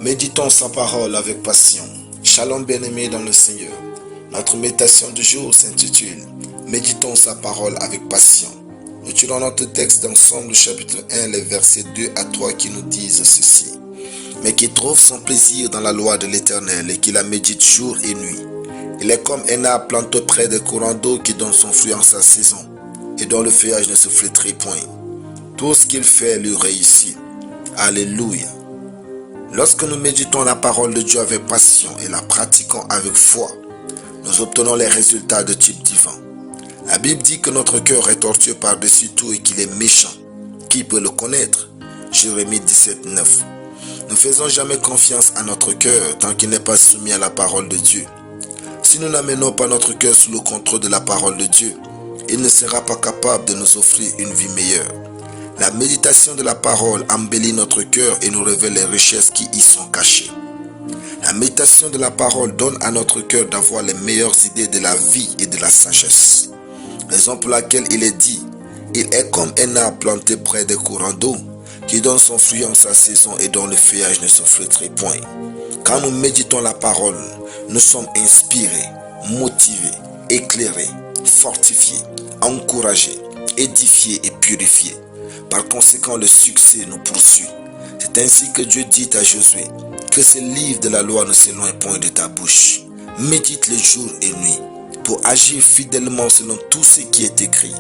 Méditons sa parole avec passion. Shalom bien-aimés dans le Seigneur. Notre méditation du jour s'intitule « Méditons sa parole avec passion ». Nous tirons notre texte d'ensemble, chapitre 1, les versets 2 à 3 qui nous disent ceci. « Mais qui trouve son plaisir dans la loi de l'Éternel et qui la médite jour et nuit. Il est comme un arbre planté près des courants d'eau qui donne son fruit en sa saison et dont le feuillage ne se flétrit point. Tout ce qu'il fait lui réussit. Alléluia. » Lorsque nous méditons la parole de Dieu avec passion et la pratiquons avec foi, nous obtenons les résultats de type divin. La Bible dit que notre cœur est tortueux par-dessus tout et qu'il est méchant. Qui peut le connaître? Jérémie 17, 9. Ne faisons jamais confiance à notre cœur tant qu'il n'est pas soumis à la parole de Dieu. Si nous n'amenons pas notre cœur sous le contrôle de la parole de Dieu, il ne sera pas capable de nous offrir une vie meilleure. La méditation de la parole embellit notre cœur et nous révèle les richesses qui y sont cachées. La méditation de la parole donne à notre cœur d'avoir les meilleures idées de la vie et de la sagesse. Raison pour laquelle il est dit, il est comme un arbre planté près des courants d'eau, qui donne son fruit en sa saison et dont le feuillage ne se flétrit point. Quand nous méditons la parole, nous sommes inspirés, motivés, éclairés, fortifiés, encouragés, édifiés et purifiés. Par conséquent, le succès nous poursuit. C'est ainsi que Dieu dit à Josué, que ce livre de la loi ne s'éloigne point de ta bouche. Médite le jour et nuit, pour agir fidèlement selon tout ce qui est écrit.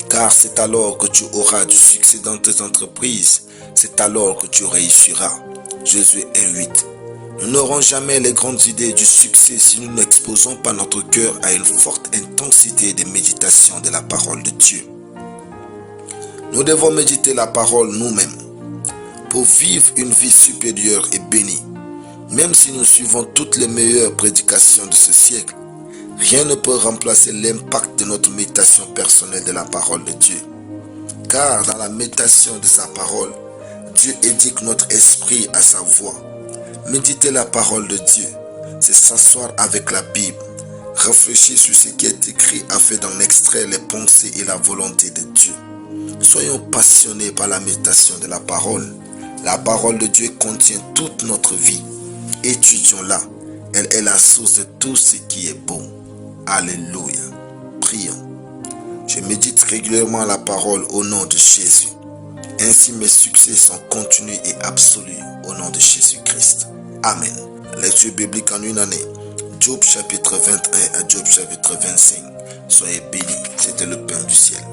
Car c'est alors que tu auras du succès dans tes entreprises, c'est alors que tu réussiras. Josué 1:8. Nous n'aurons jamais les grandes idées du succès si nous n'exposons pas notre cœur à une forte intensité de méditation de la parole de Dieu. Nous devons méditer la parole nous-mêmes pour vivre une vie supérieure et bénie. Même si nous suivons toutes les meilleures prédications de ce siècle, rien ne peut remplacer l'impact de notre méditation personnelle de la parole de Dieu. Car dans la méditation de sa parole, Dieu éduque notre esprit à sa voix. Méditer la parole de Dieu, c'est s'asseoir avec la Bible, réfléchir sur ce qui est écrit afin d'en extraire les pensées et la volonté de Dieu. Soyons passionnés par la méditation de la parole. La parole de Dieu contient toute notre vie. Étudions-la. Elle est la source de tout ce qui est bon. Alléluia. Prions. Je médite régulièrement la parole au nom de Jésus. Ainsi mes succès sont continus et absolus au nom de Jésus-Christ. Amen. Lecture biblique en une année. Job chapitre 21 à Job chapitre 25. Soyez bénis. C'était le pain du ciel.